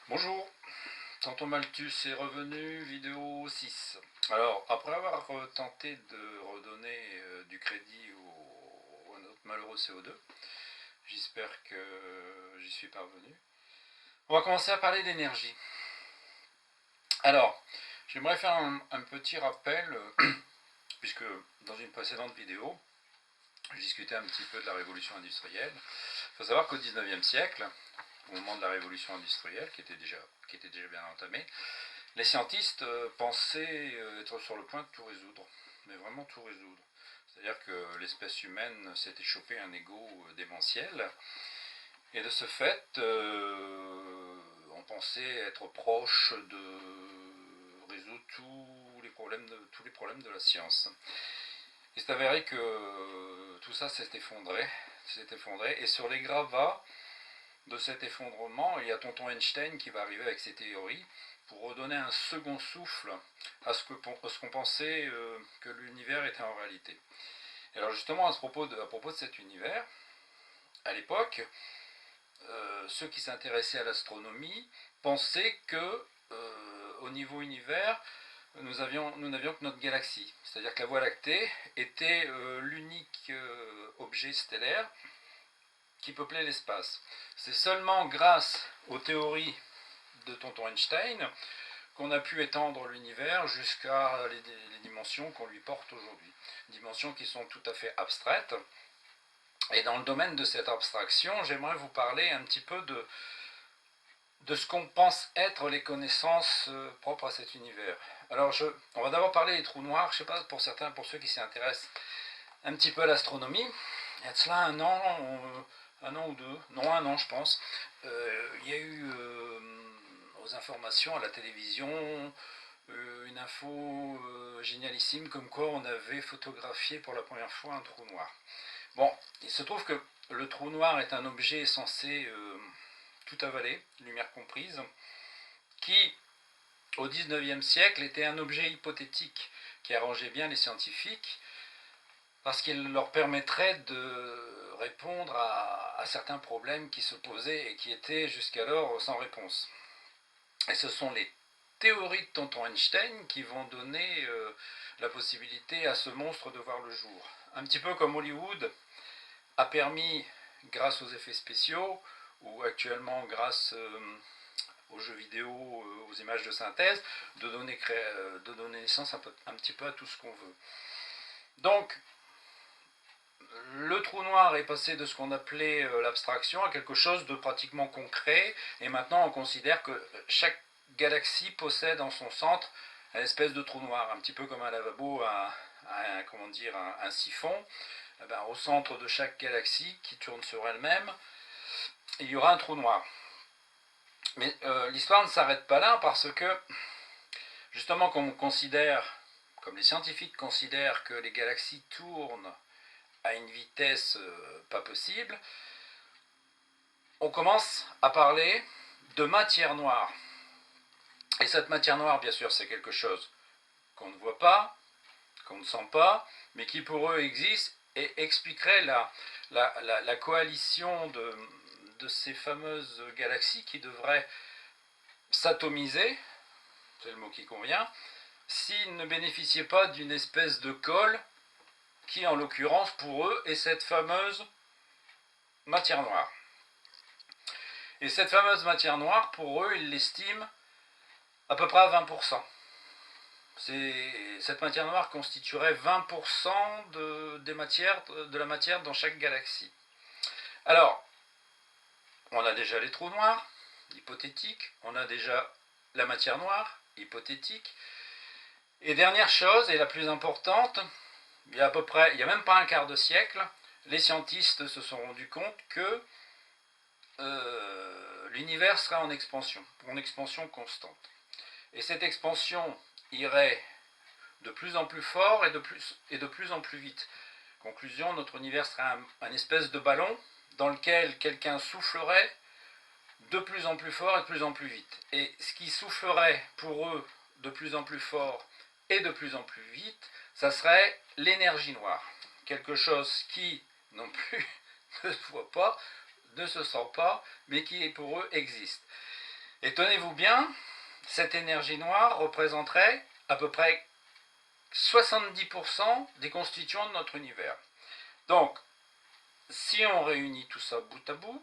Bonjour, Tonton Malthus est revenu, vidéo 6. Alors, après avoir tenté de redonner du crédit à notre malheureux CO2, j'espère que j'y suis parvenu. On va commencer à parler d'énergie. Alors, j'aimerais faire un petit rappel, puisque dans une précédente vidéo, je discutais un petit peu de la révolution industrielle. Il faut savoir qu'au 19e siècle, au moment de la révolution industrielle, qui était déjà bien entamée, les scientistes pensaient être sur le point de tout résoudre, mais vraiment tout résoudre. C'est-à-dire que l'espèce humaine s'était chopé un ego démentiel, et de ce fait, on pensait être proche de résoudre tous les problèmes de la science. Il s'est avéré que tout ça s'est effondré, et sur les gravats de cet effondrement, il y a tonton Einstein qui va arriver avec ses théories pour redonner un second souffle à ce qu'on pensait que l'univers était en réalité. Et alors justement, à propos de cet univers, à l'époque, ceux qui s'intéressaient à l'astronomie pensaient que au niveau univers, nous n'avions que notre galaxie. C'est-à-dire que la Voie lactée était l'unique objet stellaire qui peuplait l'espace. C'est seulement grâce aux théories de tonton Einstein qu'on a pu étendre l'univers jusqu'à les dimensions qu'on lui porte aujourd'hui. Dimensions qui sont tout à fait abstraites. Et dans le domaine de cette abstraction, j'aimerais vous parler un petit peu de ce qu'on pense être les connaissances propres à cet univers. Alors, on va d'abord parler des trous noirs. Je ne sais pas, pour certains, pour ceux qui s'y intéressent un petit peu à l'astronomie, il y a de cela un an ou deux, non un an je pense, il y a eu aux informations à la télévision une info génialissime comme quoi on avait photographié pour la première fois un trou noir. Bon, il se trouve que le trou noir est un objet censé tout avaler, lumière comprise, qui au 19e siècle était un objet hypothétique qui arrangeait bien les scientifiques parce qu'il leur permettrait de répondre à certains problèmes qui se posaient et qui étaient jusqu'alors sans réponse. Et ce sont les théories de tonton Einstein qui vont donner la possibilité à ce monstre de voir le jour. Un petit peu comme Hollywood a permis, grâce aux effets spéciaux, ou actuellement grâce aux jeux vidéo, aux images de synthèse, de donner naissance un petit peu à tout ce qu'on veut. Donc, le trou noir est passé de ce qu'on appelait l'abstraction à quelque chose de pratiquement concret, et maintenant on considère que chaque galaxie possède en son centre une espèce de trou noir, un petit peu comme un lavabo, comment dire, un siphon. Eh ben, au centre de chaque galaxie qui tourne sur elle-même, il y aura un trou noir. Mais l'histoire ne s'arrête pas là parce que, justement, comme les scientifiques considèrent que les galaxies tournent à une vitesse pas possible, on commence à parler de matière noire. Et cette matière noire, bien sûr, c'est quelque chose qu'on ne voit pas, qu'on ne sent pas, mais qui pour eux existe et expliquerait la coalition de ces fameuses galaxies qui devraient s'atomiser, c'est le mot qui convient, s'ils ne bénéficiaient pas d'une espèce de colle qui, en l'occurrence, pour eux, est cette fameuse matière noire. Et cette fameuse matière noire, pour eux, ils l'estiment à peu près à 20%. Cette matière noire constituerait 20% de la matière dans chaque galaxie. Alors, on a déjà les trous noirs, hypothétiques, on a déjà la matière noire, hypothétique, et dernière chose, et la plus importante, il y a même pas un quart de siècle, les scientistes se sont rendus compte que l'univers serait en expansion constante. Et cette expansion irait de plus en plus fort et de plus en plus vite. Conclusion, notre univers serait un espèce de ballon dans lequel quelqu'un soufflerait de plus en plus fort et de plus en plus vite. Et ce qui soufflerait pour eux de plus en plus fort et de plus en plus vite, ça serait l'énergie noire. Quelque chose qui, non plus, ne se voit pas, ne se sent pas, mais qui pour eux existe. Et tenez-vous bien, cette énergie noire représenterait à peu près 70% des constituants de notre univers. Donc, si on réunit tout ça bout à bout,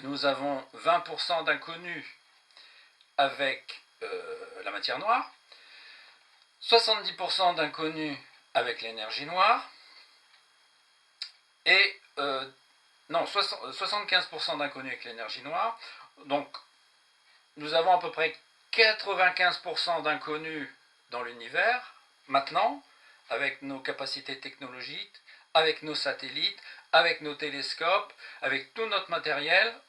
nous avons 20% d'inconnus avec la matière noire, 70% d'inconnus avec l'énergie noire, et non, 75% d'inconnus avec l'énergie noire. Donc, nous avons à peu près 95% d'inconnus dans l'univers, maintenant, avec nos capacités technologiques, avec nos satellites, avec nos télescopes, avec tout notre matériel,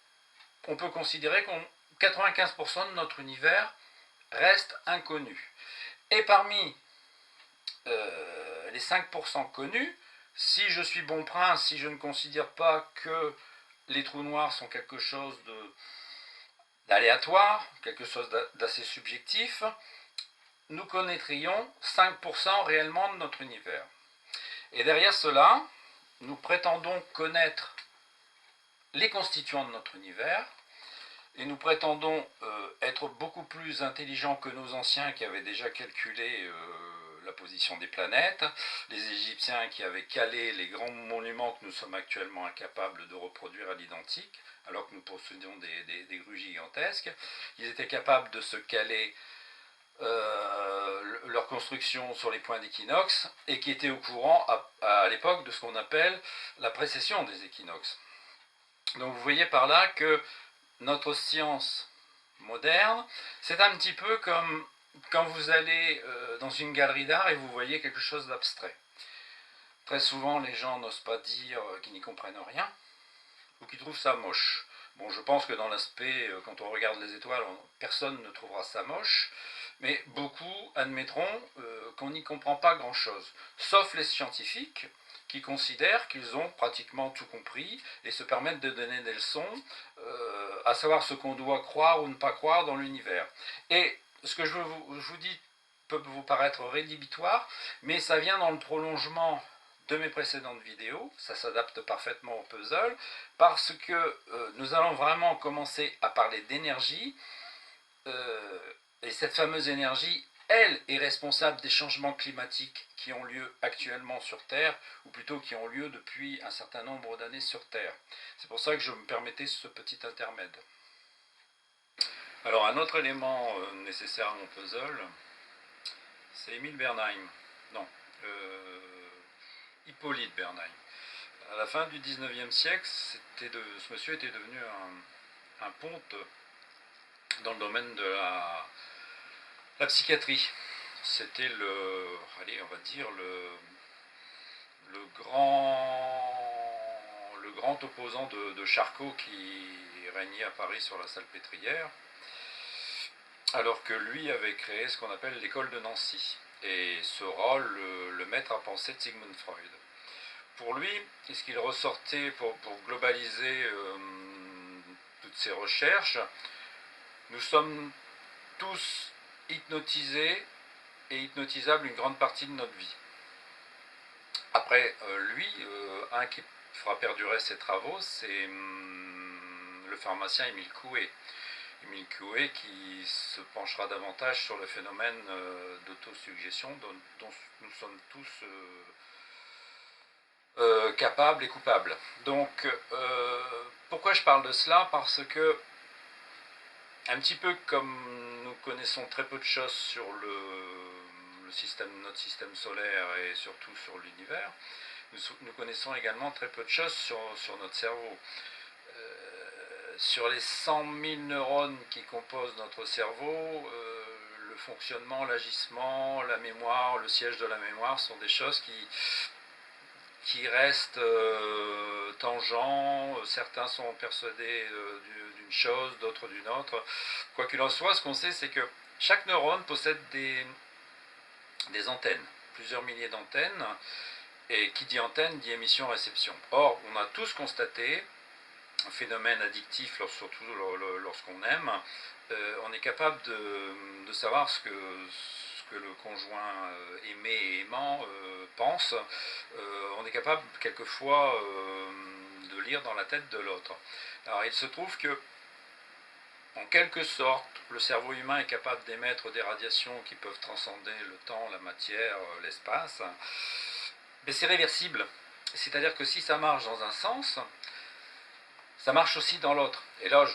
on peut considérer que 95% de notre univers reste inconnu. Et parmi les 5% connus, si je suis bon prince, si je ne considère pas que les trous noirs sont quelque chose d'aléatoire, quelque chose d'assez subjectif, nous connaîtrions 5% réellement de notre univers. Et derrière cela, nous prétendons connaître les constituants de notre univers, et nous prétendons être beaucoup plus intelligents que nos anciens qui avaient déjà calculé la position des planètes, les Égyptiens qui avaient calé les grands monuments que nous sommes actuellement incapables de reproduire à l'identique, alors que nous possédions des grues gigantesques. Ils étaient capables de se caler leur construction sur les points d'équinoxe et qui étaient au courant à l'époque de ce qu'on appelle la précession des équinoxes. Donc vous voyez par là que notre science moderne, c'est un petit peu comme quand vous allez dans une galerie d'art et vous voyez quelque chose d'abstrait. Très souvent, les gens n'osent pas dire qu'ils n'y comprennent rien ou qu'ils trouvent ça moche. Bon, je pense que dans l'aspect, quand on regarde les étoiles, personne ne trouvera ça moche, mais beaucoup admettront qu'on n'y comprend pas grand-chose, sauf les scientifiques qui considèrent qu'ils ont pratiquement tout compris et se permettent de donner des leçons, à savoir ce qu'on doit croire ou ne pas croire dans l'univers. Et ce que je vous dis peut vous paraître rédhibitoire, mais ça vient dans le prolongement de mes précédentes vidéos, ça s'adapte parfaitement au puzzle, parce que nous allons vraiment commencer à parler d'énergie, et cette fameuse énergie, elle, est responsable des changements climatiques qui ont lieu actuellement sur Terre, ou plutôt qui ont lieu depuis un certain nombre d'années sur Terre. C'est pour ça que je me permettais ce petit intermède. Alors un autre élément nécessaire à mon puzzle, c'est Émile Bernheim. Non, Hippolyte Bernheim. À la fin du 19e siècle, ce monsieur était devenu un ponte dans le domaine de la psychiatrie. C'était on va dire le grand opposant de Charcot qui régnait à Paris sur la Salpêtrière, alors que lui avait créé ce qu'on appelle l'école de Nancy, et sera le maître à penser de Sigmund Freud. Pour lui, ce qu'il ressortait pour globaliser toutes ces recherches, nous sommes tous hypnotisés et hypnotisables une grande partie de notre vie. Après, lui, un qui fera perdurer ses travaux, c'est le pharmacien Émile Coué. Émile Coué qui se penchera davantage sur le phénomène d'autosuggestion dont nous sommes tous capables et coupables. Donc, pourquoi je parle de cela? Parce que, un petit peu comme nous connaissons très peu de choses sur notre système solaire et surtout sur l'univers, nous connaissons également très peu de choses sur notre cerveau. Sur les 100 000 neurones qui composent notre cerveau, le fonctionnement, l'agissement, la mémoire, le siège de la mémoire sont des choses qui restent tangents. Certains sont persuadés d'une chose, d'autres d'une autre. Quoi qu'il en soit, ce qu'on sait, c'est que chaque neurone possède des antennes, plusieurs milliers d'antennes, et qui dit antenne dit émission-réception. Or, on a tous constaté un phénomène addictif, surtout lorsqu'on aime, on est capable de savoir ce que le conjoint aimé et aimant pense. On est capable quelquefois de lire dans la tête de l'autre. Alors il se trouve que en quelque sorte, le cerveau humain est capable d'émettre des radiations qui peuvent transcender le temps, la matière, l'espace, mais c'est réversible. C'est-à-dire que si ça marche dans un sens, ça marche aussi dans l'autre. Et là,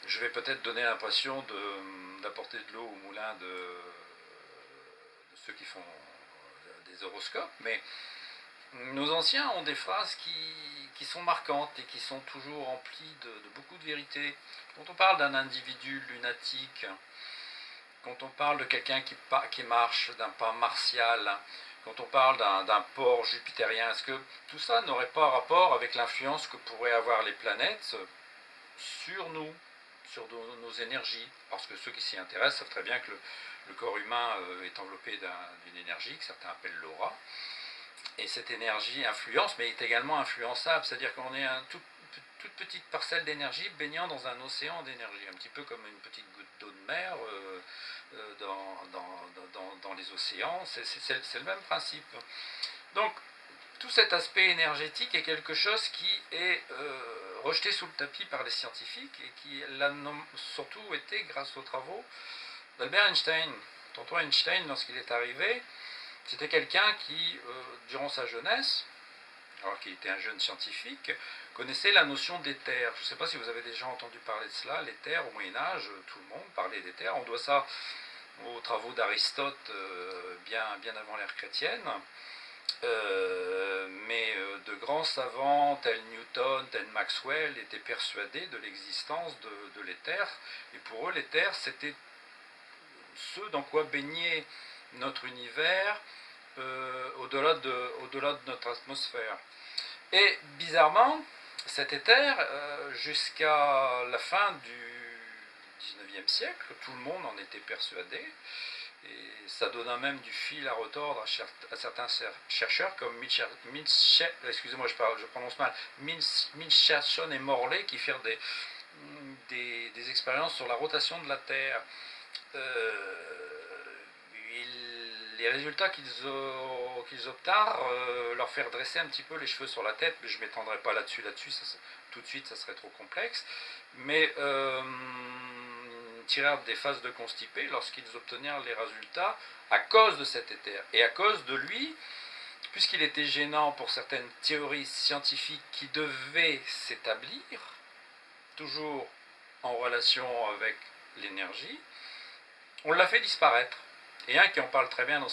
je vais peut-être donner l'impression d'apporter de l'eau au moulin de ceux qui font des horoscopes, mais nos anciens ont des phrases qui sont marquantes et qui sont toujours remplies de beaucoup de vérité. Quand on parle d'un individu lunatique, quand on parle de quelqu'un qui marche d'un pas martial, quand on parle d'un port jupitérien, est-ce que tout ça n'aurait pas rapport avec l'influence que pourraient avoir les planètes sur nous, sur nos énergies? Parce que ceux qui s'y intéressent savent très bien que le corps humain est enveloppé d'une énergie que certains appellent l'aura. Et cette énergie influence, mais est également influençable, c'est-à-dire qu'on est toute petite parcelle d'énergie baignant dans un océan d'énergie, un petit peu comme une petite goutte d'eau de mer dans les océans, c'est le même principe. Donc, tout cet aspect énergétique est quelque chose qui est rejeté sous le tapis par les scientifiques et qui l'a surtout été grâce aux travaux d'Albert Einstein. Tantôt Einstein, lorsqu'il est arrivé, c'était quelqu'un qui, durant sa jeunesse, alors qu'il était un jeune scientifique, connaissait la notion d'éther. Je ne sais pas si vous avez déjà entendu parler de cela, l'éther au Moyen-Âge, tout le monde parlait d'éther. On doit ça aux travaux d'Aristote bien avant l'ère chrétienne. Mais de grands savants tels Newton, tels Maxwell étaient persuadés de l'existence de l'éther. Et pour eux, l'éther, c'était ce dans quoi baignait notre univers au-delà de notre atmosphère. Et bizarrement, cet éther, jusqu'à la fin du XIXe siècle, tout le monde en était persuadé. Et ça donna même du fil à retordre à certains chercheurs comme je prononce mal, Milcherson et Morley qui firent des expériences sur la rotation de la Terre. Les résultats qu'ils obtinrent leur faire dresser un petit peu les cheveux sur la tête, mais je ne m'étendrai pas là-dessus, tout de suite ça serait trop complexe, mais tirèrent des phases de constipé lorsqu'ils obtinrent les résultats à cause de cet éther, et à cause de lui, puisqu'il était gênant pour certaines théories scientifiques qui devaient s'établir, toujours en relation avec l'énergie, on l'a fait disparaître. Et un qui en parle très bien dans un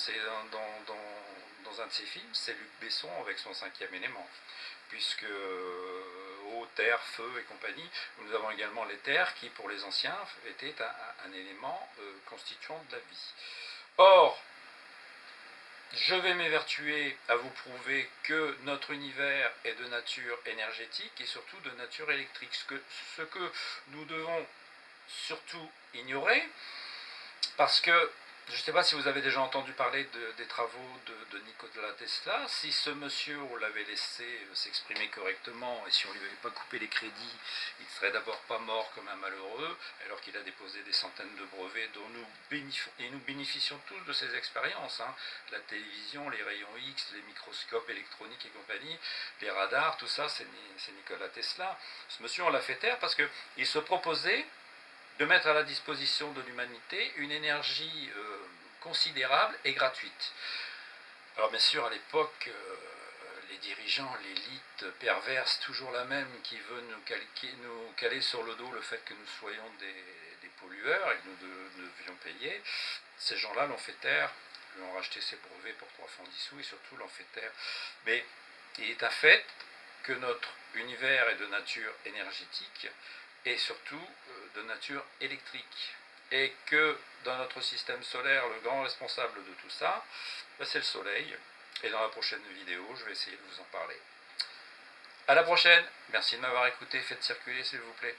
de ses films, c'est Luc Besson avec son cinquième élément. Puisque eau, terre, feu et compagnie, nous avons également l'éther qui, pour les anciens, était un élément constituant de la vie. Or, je vais m'évertuer à vous prouver que notre univers est de nature énergétique et surtout de nature électrique. Ce que nous devons surtout ignorer, parce que je ne sais pas si vous avez déjà entendu parler des travaux de Nikola Tesla. Si ce monsieur, on l'avait laissé s'exprimer correctement et si on ne lui avait pas coupé les crédits, il ne serait d'abord pas mort comme un malheureux, alors qu'il a déposé des centaines de brevets dont nous bénéficions tous de ces expériences. Hein. La télévision, les rayons X, les microscopes électroniques et compagnie, les radars, tout ça, c'est Nikola Tesla. Ce monsieur, on l'a fait taire parce qu'il se proposait de mettre à la disposition de l'humanité une énergie considérable et gratuite. Alors bien sûr, à l'époque, les dirigeants, l'élite perverse, toujours la même, qui veut nous caler sur le dos le fait que nous soyons des pollueurs et que nous devions payer, ces gens-là l'ont fait taire, lui ont racheté ses brevets pour 3 francs 10 sous et surtout l'ont fait taire. Mais il est un fait que notre univers est de nature énergétique et surtout de nature électrique. Et que dans notre système solaire, le grand responsable de tout ça, c'est le Soleil. Et dans la prochaine vidéo, je vais essayer de vous en parler. A la prochaine, merci de m'avoir écouté, faites circuler s'il vous plaît.